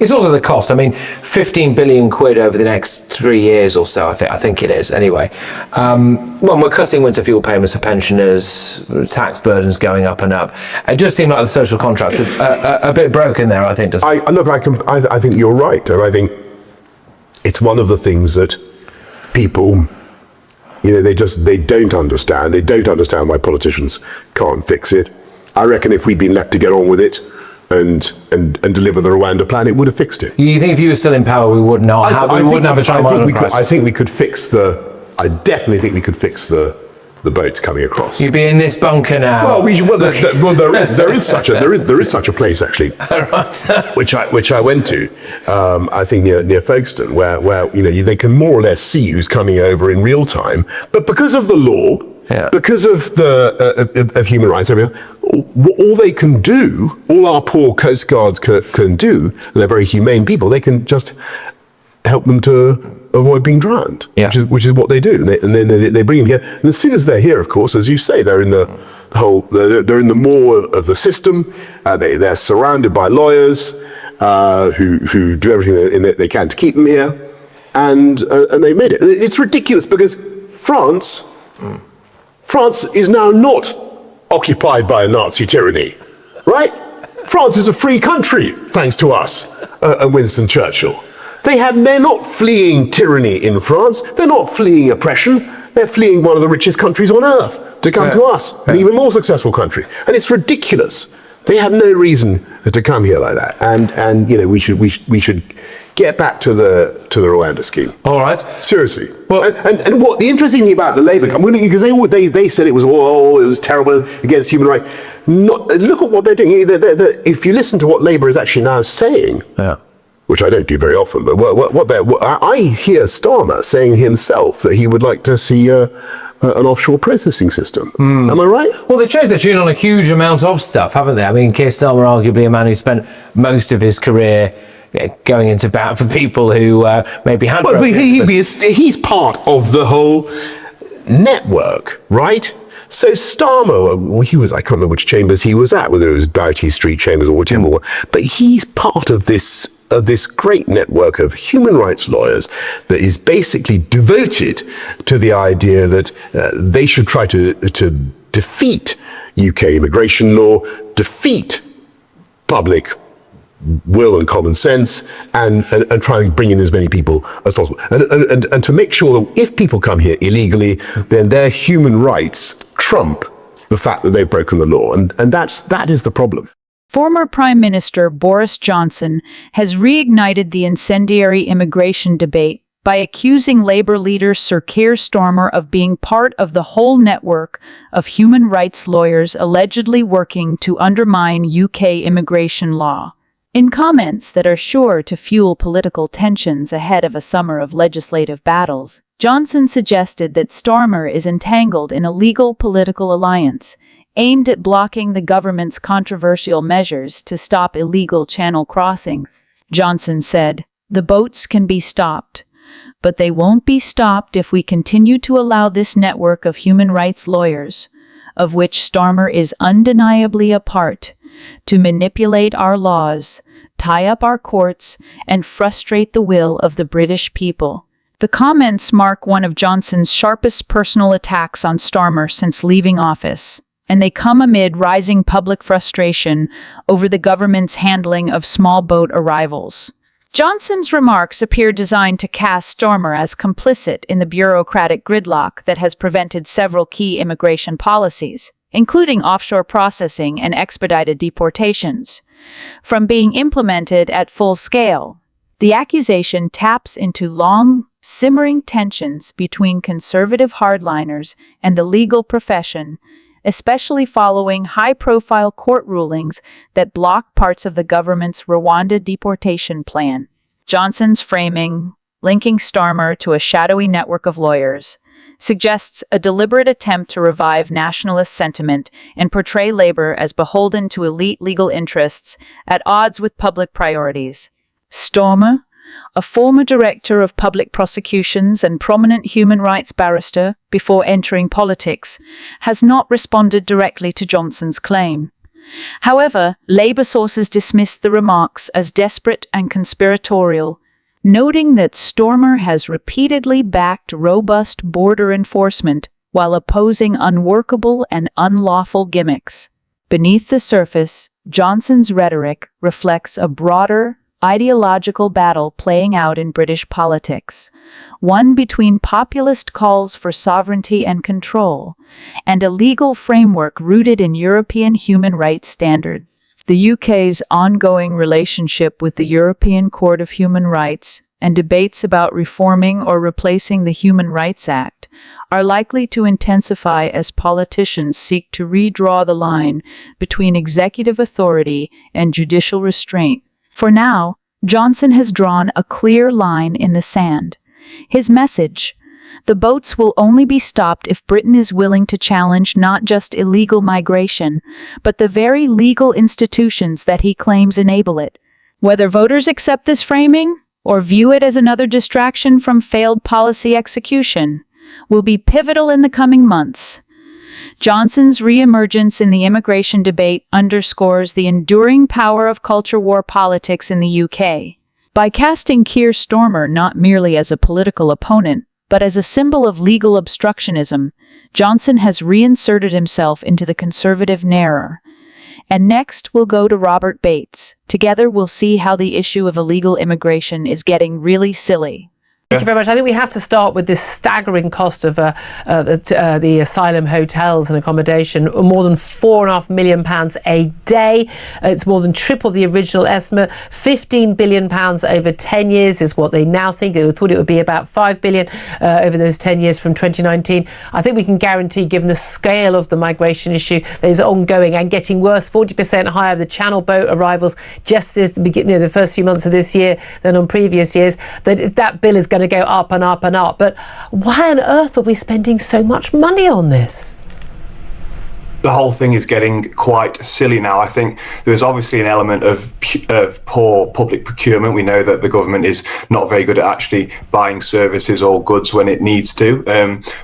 It's also the cost. I mean, 15 billion quid over the next 3 years or so, I think it is, anyway. When we're cutting winter fuel payments for pensioners, tax burdens going up and up, it does seem like the social contract's a bit broken there, I think, doesn't it? I think you're right. And I think it's one of the things that people, they don't understand. They don't understand why politicians can't fix it. I reckon if we'd been left to get on with it and deliver the Rwanda plan, it would have fixed it. You think if you were still in power, we wouldn't have a child migrant crisis? I think we could fix I definitely think we could fix the boats coming across. You'd be in this bunker now. There is such a place actually, right. which I went to. I think near Folkestone, where they can more or less see who's coming over in real time, but because of the law. Yeah. Because of of human rights, all they can do, all our poor coast guards can do, they're very humane people. They can just help them to avoid being drowned, which is what they do. And then they bring them here. And as soon as they're here, of course, as you say, they're in they're in the maw of the system. They're surrounded by lawyers who do everything they can to keep them here, and they made it. It's ridiculous because France is now not occupied by a Nazi tyranny, right? France is a free country, thanks to us and Winston Churchill. They're not fleeing tyranny in France. They're not fleeing oppression. They're fleeing one of the richest countries on earth to come to us, an even more successful country. And it's ridiculous. They have no reason to come here like that. And we should get back to the Rwanda scheme. All right. Seriously. Well, and what the interesting thing about the Labour government, because they said it was terrible against human rights. Look at what they're doing. If you listen to what Labour is actually now saying, which I don't do very often, but I hear Starmer saying himself that he would like to see an offshore processing system. Am I right? Well, they changed their tune on a huge amount of stuff, haven't they? I mean, Keir Starmer, arguably a man who spent most of his career going into bat for people who maybe had. Well, he's part of the whole network, right? So Starmer, I can't remember which chambers he was at, whether it was Doughty Street chambers or whichever one, but he's part of this great network of human rights lawyers that is basically devoted to the idea that they should try to defeat UK immigration law, defeat public will and common sense, and try and bring in as many people as possible. And to make sure that if people come here illegally, then their human rights trump the fact that they've broken the law. And that is the problem. Former Prime Minister Boris Johnson has reignited the incendiary immigration debate by accusing Labour leader Sir Keir Starmer of being part of the whole network of human rights lawyers allegedly working to undermine UK immigration law. In comments that are sure to fuel political tensions ahead of a summer of legislative battles, Johnson suggested that Starmer is entangled in a legal political alliance aimed at blocking the government's controversial measures to stop illegal channel crossings. Johnson said, "The boats can be stopped, but they won't be stopped if we continue to allow this network of human rights lawyers, of which Starmer is undeniably a part, to manipulate our laws, tie up our courts, and frustrate the will of the British people." The comments mark one of Johnson's sharpest personal attacks on Starmer since leaving office, and they come amid rising public frustration over the government's handling of small boat arrivals. Johnson's remarks appear designed to cast Starmer as complicit in the bureaucratic gridlock that has prevented several key immigration policies, including offshore processing and expedited deportations, from being implemented at full scale. The accusation taps into long, simmering tensions between conservative hardliners and the legal profession, especially following high-profile court rulings that block parts of the government's Rwanda deportation plan. Johnson's framing, linking Starmer to a shadowy network of lawyers, suggests a deliberate attempt to revive nationalist sentiment and portray Labour as beholden to elite legal interests at odds with public priorities. Starmer, a former director of public prosecutions and prominent human rights barrister before entering politics, has not responded directly to Johnson's claim. However, Labour sources dismissed the remarks as desperate and conspiratorial, noting that Starmer has repeatedly backed robust border enforcement while opposing unworkable and unlawful gimmicks. Beneath the surface, Johnson's rhetoric reflects a broader, ideological battle playing out in British politics, one between populist calls for sovereignty and control, and a legal framework rooted in European human rights standards. The UK's ongoing relationship with the European Court of Human Rights and debates about reforming or replacing the Human Rights Act are likely to intensify as politicians seek to redraw the line between executive authority and judicial restraint. For now, Johnson has drawn a clear line in the sand. His message: the boats will only be stopped if Britain is willing to challenge not just illegal migration, but the very legal institutions that he claims enable it. Whether voters accept this framing or view it as another distraction from failed policy execution will be pivotal in the coming months. Johnson's re-emergence in the immigration debate underscores the enduring power of culture war politics in the UK. By casting Keir Starmer not merely as a political opponent, but as a symbol of legal obstructionism, Johnson has reinserted himself into the Conservative narrative. And next, we'll go to Robert Bates. Together, we'll see how the issue of illegal immigration is getting really silly. Thank you very much. I think we have to start with this staggering cost of the asylum hotels and accommodation, more than £4.5 million a day. It's more than triple the original estimate. £15 billion over 10 years is what they now think. They thought it would be about £5 billion over those 10 years from 2019. I think we can guarantee, given the scale of the migration issue that is ongoing and getting worse, 40% higher the Channel boat arrivals just this the first few months of this year than on previous years, that bill is going to go up and up and up. But why on earth are we spending so much money on this? The whole thing is getting quite silly now. I think there's obviously an element of poor public procurement. We know that the government is not very good at actually buying services or goods when it needs to.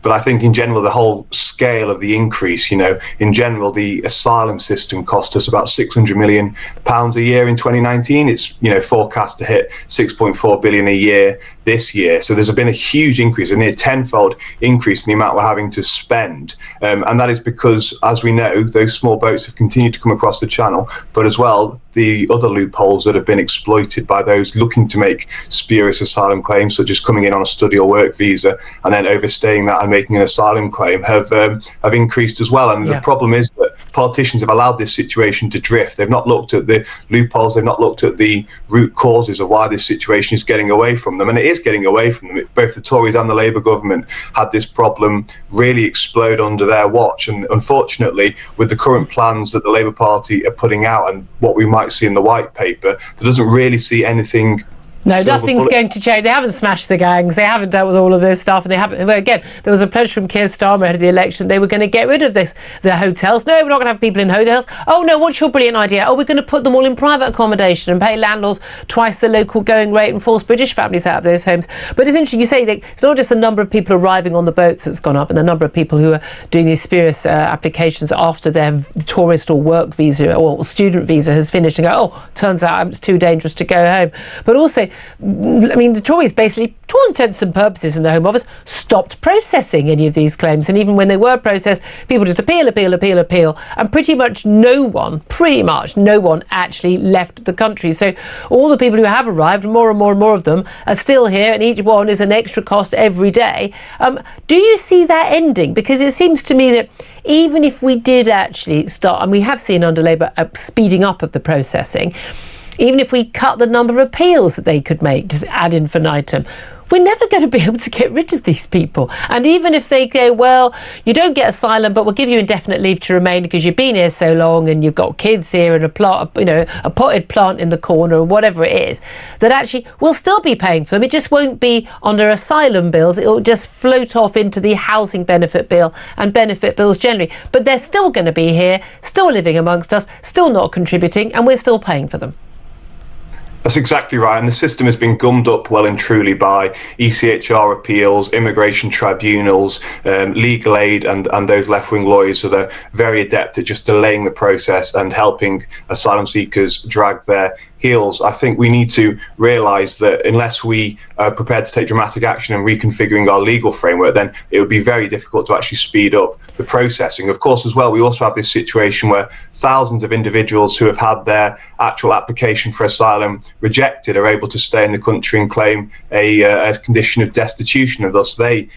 But I think in general, the whole scale of the increase, in general, the asylum system cost us about £600 million a year in 2019. It's, forecast to hit 6.4 billion a year this year. So there's been a huge increase, a near tenfold increase in the amount we're having to spend. And that is because, as we know, those small boats have continued to come across the channel, but as well, the other loopholes that have been exploited by those looking to make spurious asylum claims, such as coming in on a study or work visa and then overstaying that and making an asylum claim, have increased as well. And the problem is that politicians have allowed this situation to drift. They've not looked at the loopholes. They've not looked at the root causes of why this situation is getting away from them. And it is getting away from them. Both the Tories and the Labour government had this problem really explode under their watch. And unfortunately, with the current plans that the Labour Party are putting out and what we might see in the white paper, there doesn't really see anything. No, nothing's going to change. They haven't smashed the gangs. They haven't dealt with all of this stuff. And they haven't. Well, again, there was a pledge from Keir Starmer ahead of the election. They were going to get rid of the hotels. No, we're not going to have people in hotels. Oh, no, what's your brilliant idea? Oh, we're going to put them all in private accommodation and pay landlords twice the local going rate and force British families out of those homes. But it's interesting, you say that it's not just the number of people arriving on the boats that's gone up and the number of people who are doing these spurious applications after their tourist or work visa or student visa has finished and go, oh, turns out it's too dangerous to go home. But also, the Tories basically, to all intents and purposes in the Home Office, stopped processing any of these claims. And even when they were processed, people just appeal. And pretty much no one actually left the country. So all the people who have arrived, more and more of them, are still here, and each one is an extra cost every day. Do you see that ending? Because it seems to me that even if we did actually start, and we have seen under Labour a speeding up of the processing, even if we cut the number of appeals that they could make, just ad infinitum, we're never going to be able to get rid of these people. And even if they go, well, you don't get asylum, but we'll give you indefinite leave to remain because you've been here so long and you've got kids here and a potted plant in the corner or whatever it is, that actually we'll still be paying for them. It just won't be under asylum bills. It'll just float off into the housing benefit bill and benefit bills generally. But they're still going to be here, still living amongst us, still not contributing, and we're still paying for them. That's exactly right. And the system has been gummed up well and truly by ECHR appeals, immigration tribunals, legal aid, and those left-wing lawyers that are very adept at just delaying the process and helping asylum seekers drag their heels. I think we need to realise that unless we are prepared to take dramatic action in reconfiguring our legal framework, then it would be very difficult to actually speed up the processing. Of course, as well, we also have this situation where thousands of individuals who have had their actual application for asylum rejected are able to stay in the country and claim a condition of destitution, and thus they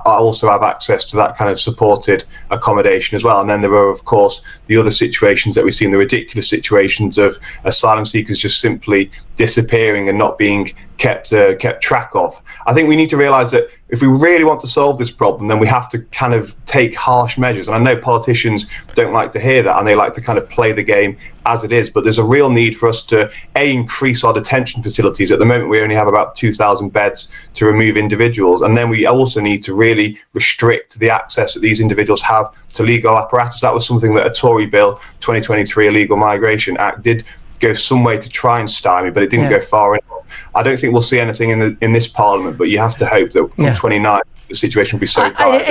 also have access to that kind of supported accommodation as well. And then there are, of course, the other situations that we've seen, the ridiculous situations of asylum seekers just simply disappearing and not being kept track of. I think we need to realise that if we really want to solve this problem, then we have to kind of take harsh measures. And I know politicians don't like to hear that, and they like to kind of play the game as it is. But there's a real need for us to, increase our detention facilities. At the moment, we only have about 2,000 beds to remove individuals. And then we also need to really restrict the access that these individuals have to legal apparatus. That was something that a Tory bill, 2023 Illegal Migration Act, did go some way to try and stymie, but it didn't go far enough. I don't think we'll see anything in this Parliament, but you have to hope that on 29 the situation will be so dire.